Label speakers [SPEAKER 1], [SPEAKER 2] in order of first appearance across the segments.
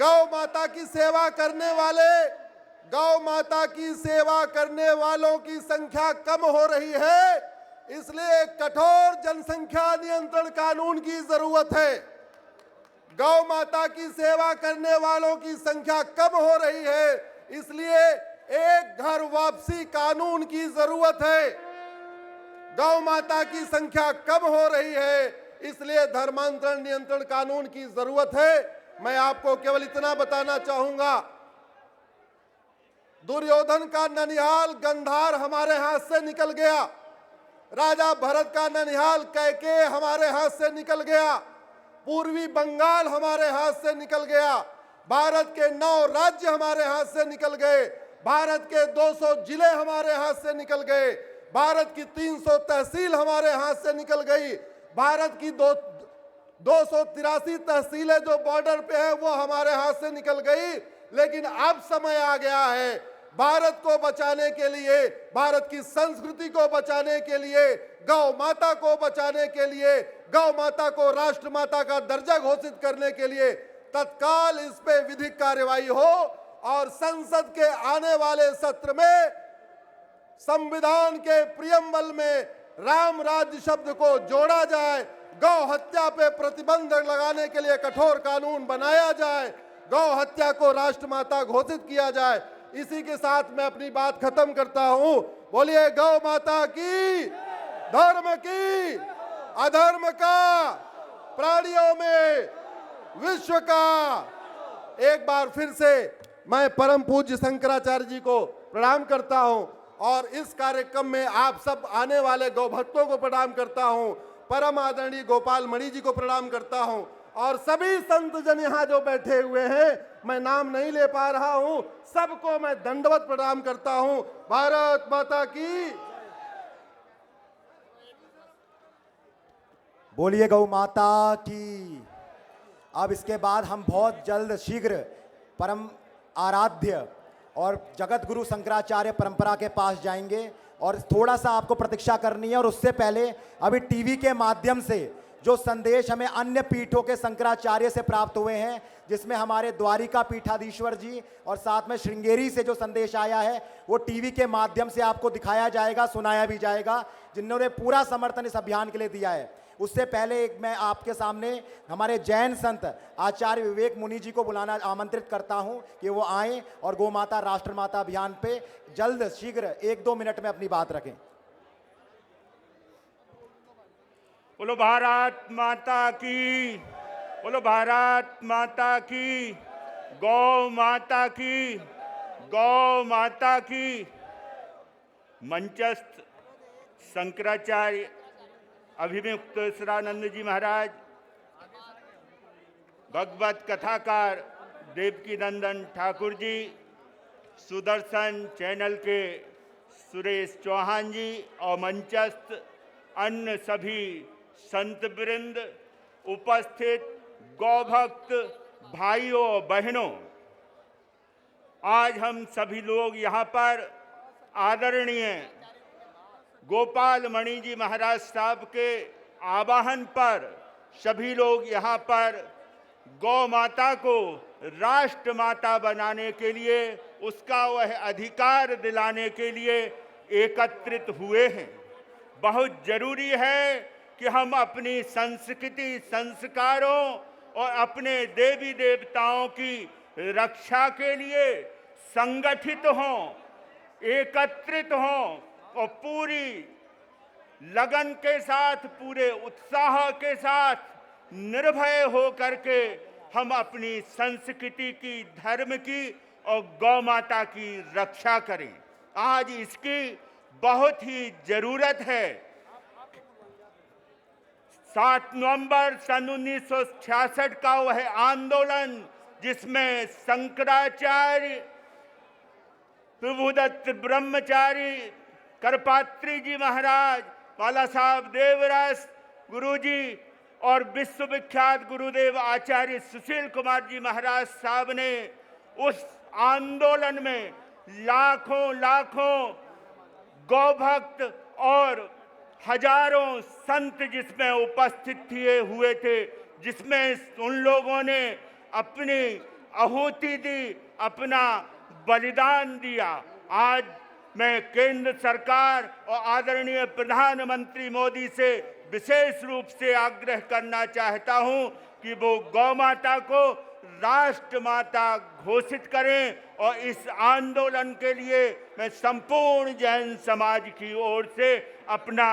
[SPEAKER 1] गौ माता की सेवा करने वाले, गौ माता की सेवा करने वालों की संख्या कम हो रही है, इसलिए कठोर जनसंख्या नियंत्रण कानून की जरूरत है। गौ माता की सेवा करने वालों की संख्या कम हो रही है, इसलिए एक घर वापसी कानून की जरूरत है। गौ माता की संख्या कम हो रही है, इसलिए धर्मांतरण नियंत्रण कानून की जरूरत है। मैं आपको केवल इतना बताना चाहूंगा, दुर्योधन का ननिहाल गंधार हमारे हाथ से निकल गया, राजा भरत का ननिहाल कैकेय हमारे हाथ से निकल गया, पूर्वी बंगाल हमारे हाथ से निकल गया, भारत के 9 राज्य हमारे हाथ से निकल गए, भारत के 200 जिले हमारे हाथ से निकल गए, भारत की 300 तहसील हमारे हाथ से निकल गई, भारत की 283 तहसीलें जो बॉर्डर पे है वो हमारे हाथ से निकल गई। लेकिन अब समय आ गया है, भारत को बचाने के लिए, भारत की संस्कृति को बचाने के लिए, गौ माता को बचाने के लिए, गौ माता को राष्ट्र माता का दर्जा घोषित करने के लिए तत्काल इस पे विधिक कार्यवाही हो और संसद के आने वाले सत्र में संविधान के प्रियम्बल में राम राज्य शब्द को जोड़ा जाए, गौ हत्या पे प्रतिबंध लगाने के लिए कठोर कानून बनाया जाए, गौ हत्या को राष्ट्रमाता घोषित किया जाए। इसी के साथ मैं अपनी बात खत्म करता हूं। बोलिए गौ माता की, धर्म की, अधर्म का, प्राणियों में विश्व का। एक बार फिर से मैं परम पूज्य शंकराचार्य जी को प्रणाम करता हूं और इस कार्यक्रम में आप सब आने वाले गौ भक्तों को प्रणाम करता हूं, परम आदरणीय गोपाल मणि जी को प्रणाम करता हूं और सभी संत जन यहाँ जो बैठे हुए हैं, मैं नाम नहीं ले पा रहा हूं, सबको मैं दंडवत प्रणाम करता हूं। भारत माता की।
[SPEAKER 2] बोलिए गौ माता की। अब इसके बाद हम बहुत जल्द शीघ्र परम आराध्य और जगत गुरु शंकराचार्य परंपरा के पास जाएंगे और थोड़ा सा आपको प्रतीक्षा करनी है। और उससे पहले अभी टीवी के माध्यम से जो संदेश हमें अन्य पीठों के शंकराचार्य से प्राप्त हुए हैं, जिसमें हमारे द्वारिका पीठाधीश्वर जी और साथ में श्रृंगेरी से जो संदेश आया है वो टीवी के माध्यम से आपको दिखाया जाएगा, सुनाया भी जाएगा, जिन्होंने पूरा समर्थन इस अभियान के लिए दिया है। उससे पहले एक मैं आपके सामने हमारे जैन संत आचार्य विवेक मुनि जी को बुलाना आमंत्रित करता हूं कि वो आएं और गौ माता राष्ट्र माता अभियान पे जल्द शीघ्र 1-2 मिनट में अपनी बात रखें।
[SPEAKER 3] बोलो भारत माता की, बोलो भारत माता की, गौ माता की, गौ माता की। मंचस्थ शंकराचार्य अभिमुक्त सदानंद जी महाराज, भगवत कथाकार देवकी नंदन ठाकुर जी, सुदर्शन चैनल के सुरेश चौहान जी और मंचस्थ अन्य सभी संत वृंद, उपस्थित गौभक्त भाइयों बहनों, आज हम सभी लोग यहाँ पर आदरणीय गोपाल मणि जी महाराज साहब के आवाहन पर सभी लोग यहाँ पर गौ माता को राष्ट्र माता बनाने के लिए, उसका वह अधिकार दिलाने के लिए एकत्रित हुए हैं। बहुत जरूरी है कि हम अपनी संस्कृति, संस्कारों और अपने देवी देवताओं की रक्षा के लिए संगठित हों, एकत्रित हों और पूरी लगन के साथ, पूरे उत्साह के साथ, निर्भय हो करके हम अपनी संस्कृति की, धर्म की और गौ माता की रक्षा करें। आज इसकी बहुत ही जरूरत है। 7 नवंबर सन 1966 का वह आंदोलन जिसमें शंकराचार्य, प्रभुदत्त ब्रह्मचारी, करपात्री जी महाराज, बाला साहब देवरस गुरुजी और विश्वविख्यात गुरुदेव आचार्य सुशील कुमार जी महाराज साहब ने उस आंदोलन में लाखों लाखों गौभक्त और हजारों संत जिसमें उपस्थित हुए थे, जिसमें उन लोगों ने अपनी आहुति दी, अपना बलिदान दिया। आज मैं केंद्र सरकार और आदरणीय प्रधानमंत्री मोदी से विशेष रूप से आग्रह करना चाहता हूं कि वो गौ माता को राष्ट्र माता घोषित करें और इस आंदोलन के लिए मैं संपूर्ण जैन समाज की ओर से अपना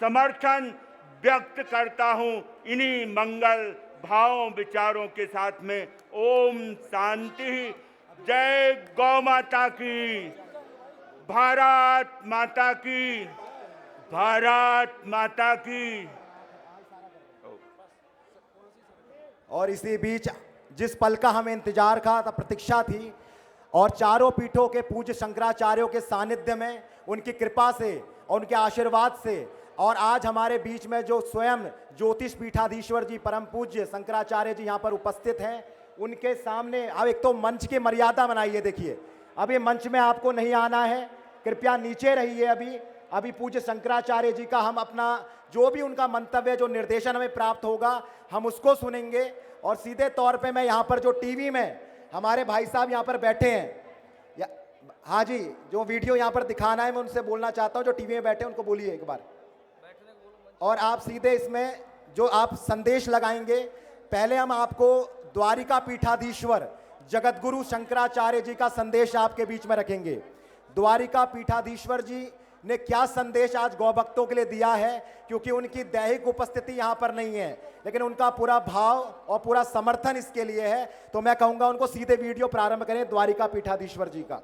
[SPEAKER 3] समर्थन व्यक्त करता हूं। इन्हीं मंगल भावों विचारों के साथ में ओम शांति। जय गौ माता की, भारत माता की, भारत माता की।
[SPEAKER 2] और इसी बीच जिस पल का हमें इंतजार था, प्रतीक्षा थी, और चारों पीठों के पूज्य शंकराचार्यों के सानिध्य में, उनकी कृपा से और उनके आशीर्वाद से, और आज हमारे बीच में जो स्वयं ज्योतिष पीठाधीश्वर जी परम पूज्य शंकराचार्य जी यहाँ पर उपस्थित हैं, उनके सामने अब एक तो मंच की मर्यादा बनाइए। देखिए अभी मंच में आपको नहीं आना है, कृपया नीचे रहिए। अभी पूज्य शंकराचार्य जी का हम अपना जो भी उनका मंतव्य, जो निर्देशन हमें प्राप्त होगा, हम उसको सुनेंगे। और सीधे तौर पे मैं यहाँ पर जो टीवी में हमारे भाई साहब यहाँ पर बैठे हैं, हाँ जी, जो वीडियो यहाँ पर दिखाना है मैं उनसे बोलना चाहता हूँ, जो टीवी में बैठे हैं उनको बोलिए एक बार। और आप सीधे इसमें जो आप संदेश लगाएंगे, पहले हम आपको द्वारिका पीठाधीश्वर जगतगुरु शंकराचार्य जी का संदेश आपके बीच में रखेंगे। द्वारिका पीठाधीश्वर जी ने क्या संदेश आज गौ भक्तों के लिए दिया है, क्योंकि उनकी दैहिक उपस्थिति यहाँ पर नहीं है, लेकिन उनका पूरा भाव और पूरा समर्थन इसके लिए है। तो मैं कहूंगा उनको सीधे वीडियो प्रारंभ करें द्वारिका पीठाधीश्वर जी का।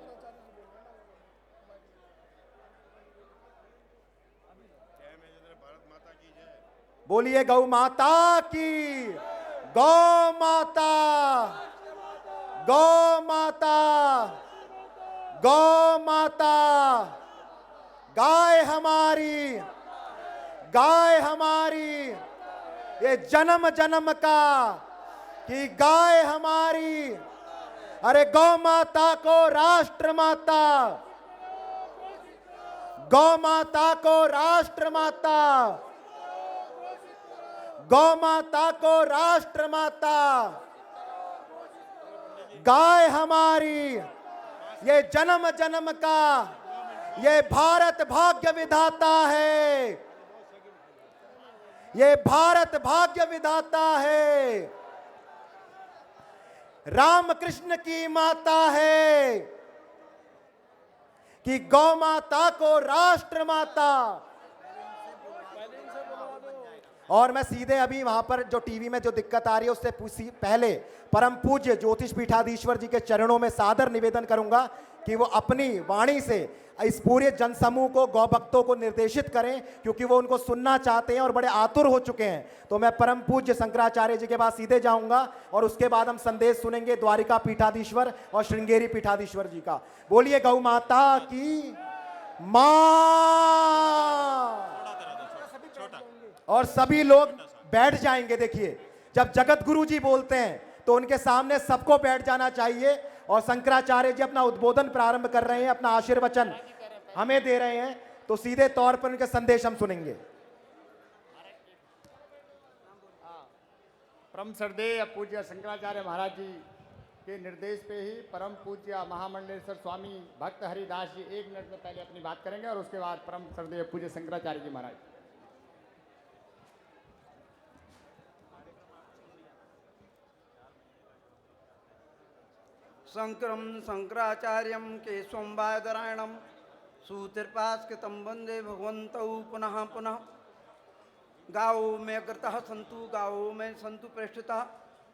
[SPEAKER 2] बोलिए गौ माता की, गौ माता, गौ माता, गौ माता। गाय हमारी, गाय हमारी, ये जन्म जन्म का कि गाय हमारी। अरे गौ माता को राष्ट्र माता, गौ माता को राष्ट्र माता, गौ माता को राष्ट्र माता। गाय हमारी, ये जन्म जन्म का, ये भारत भाग्य विधाता है, ये भारत भाग्य विधाता है। रामकृष्ण की माता है कि गौ माता को राष्ट्र माता। और मैं सीधे अभी वहां पर जो टीवी में जो दिक्कत आ रही है उससे पहले परम पूज्य ज्योतिष पीठाधीश्वर जी के चरणों में सादर निवेदन करूंगा कि वो अपनी वाणी से इस पूरे जनसमूह को, गौ भक्तों को निर्देशित करें, क्योंकि वो उनको सुनना चाहते हैं और बड़े आतुर हो चुके हैं। तो मैं परम पूज्य शंकराचार्य जी के पास सीधे जाऊंगा और उसके बाद हम संदेश सुनेंगे द्वारिका पीठाधीश्वर और श्रृंगेरी पीठाधीश्वर जी का। बोलिए गौ माता की मां। और सभी लोग बैठ जाएंगे। देखिए जब जगत गुरु जी बोलते हैं तो उनके सामने सबको बैठ जाना चाहिए। और शंकराचार्य जी अपना उद्बोधन प्रारंभ कर रहे हैं, अपना आशीर्वचन हमें दे रहे हैं, तो सीधे तौर पर उनके संदेश हम सुनेंगे।
[SPEAKER 4] परम श्रद्धेय पूज्य शंकराचार्य महाराज जी के निर्देश पे ही परम पूज्य महामंडलेश्वर स्वामी भक्त हरिदास जी 1 मिनट में पहले अपनी बात करेंगे और उसके बाद परम श्रद्धेय पूज्य शंकराचार्य जी महाराज।
[SPEAKER 5] शंकरम शंकराचार्यम केशवम वादरायणम सूत्रपास्कृतं वंदे भगवन्तौ पुनः पुनः। गाओ में अग्रतः सन्तु, गाओ में सन्तु पृष्ठतः,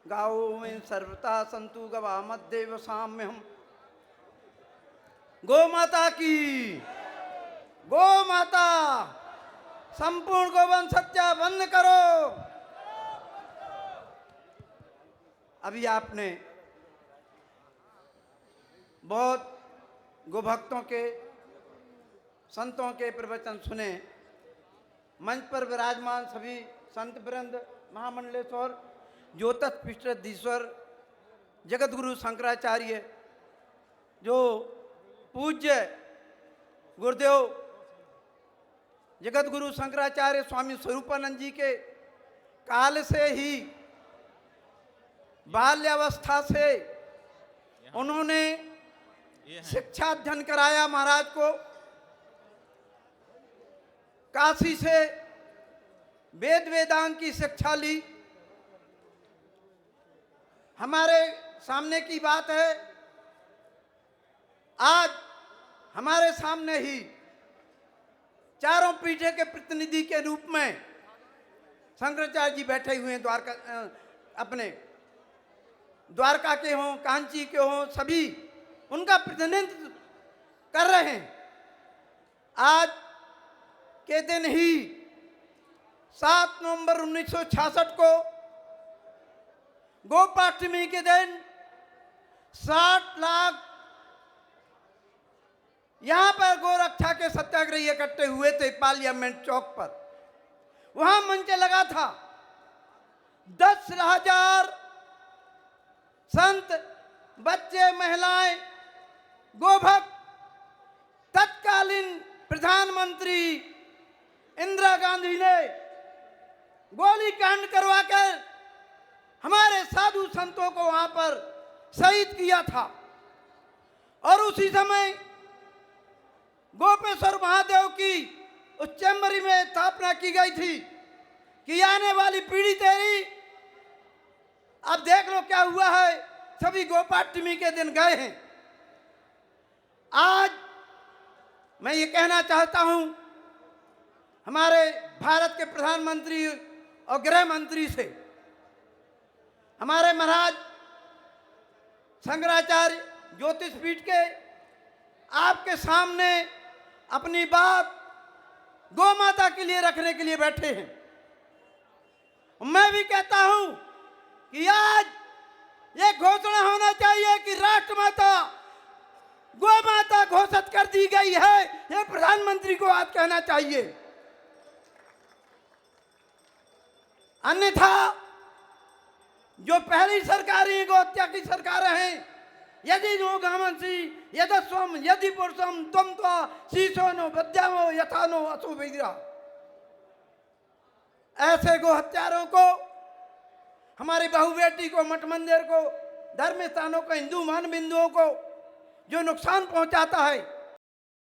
[SPEAKER 5] गाओ में सर्वथा सन्तु, गवा मध्ये वसाम्यहम्। गौ माता की, गौ माता, संपूर्ण गोवंश हत्या बंद करो। अभी आपने बहुत गोभक्तों के, संतों के प्रवचन सुने। मंच पर विराजमान सभी संत वृंद, महामंडलेश्वर, ज्योतिष पीठाधीश्वर जगतगुरु शंकराचार्य, जो पूज्य गुरुदेव जगतगुरु शंकराचार्य स्वामी स्वरूपानंद जी के काल से ही, बाल्यावस्था से उन्होंने शिक्षा अध्ययन कराया महाराज को। काशी से वेद वेदांत की शिक्षा ली। हमारे सामने की बात है, आज हमारे सामने ही चारों पीढ़ी के प्रतिनिधि के रूप में शंकराचार्य जी बैठे हुए हैं। द्वारका अपने द्वारका के हों, कांची के हों, सभी उनका प्रतिनिधित्व कर रहे हैं। आज के दिन ही 7 नवंबर 1966 को गोपाष्टमी के दिन 60 लाख यहां पर गोरक्षा के सत्याग्रही इकट्ठे हुए थे पार्लियामेंट चौक पर। वहां मंच लगा था। 10,000 संत, बच्चे, महिलाएं, गोभक्त तत्कालीन प्रधानमंत्री इंदिरा गांधी ने गोली कांड करवाकर हमारे साधु संतों को वहां पर शहीद किया था। और उसी समय गोपेश्वर महादेव की उस चेम्बरी में स्थापना की गई थी कि आने वाली पीढ़ी तेरी। अब देख लो क्या हुआ है, सभी गोपाष्टमी के दिन गए हैं। आज मैं ये कहना चाहता हूं हमारे भारत के प्रधानमंत्री और गृह मंत्री से, हमारे महाराज शंकराचार्य ज्योतिष पीठ के आपके सामने अपनी बात गौ माता के लिए रखने के लिए बैठे हैं। मैं भी कहता हूं कि आज ये घोषणा होना चाहिए कि राष्ट्रमाता गौ माता घोषित कर दी गई है। ये प्रधानमंत्री को आज कहना चाहिए। अन्यथा जो पहली सरकारें गौ हत्या की सरकारें हैं, यदि नो गामंसी यदस्वम यदि पुरुषम त्वम त्वा शीशो नो बद्यामो यथा नो असुविद्रा, ऐसे गो हत्यारों को, हमारी बहु बेटी को, मठ मंदिर को, धर्म स्थानों को, हिंदू मान बिंदुओं को जो नुकसान पहुंचाता है,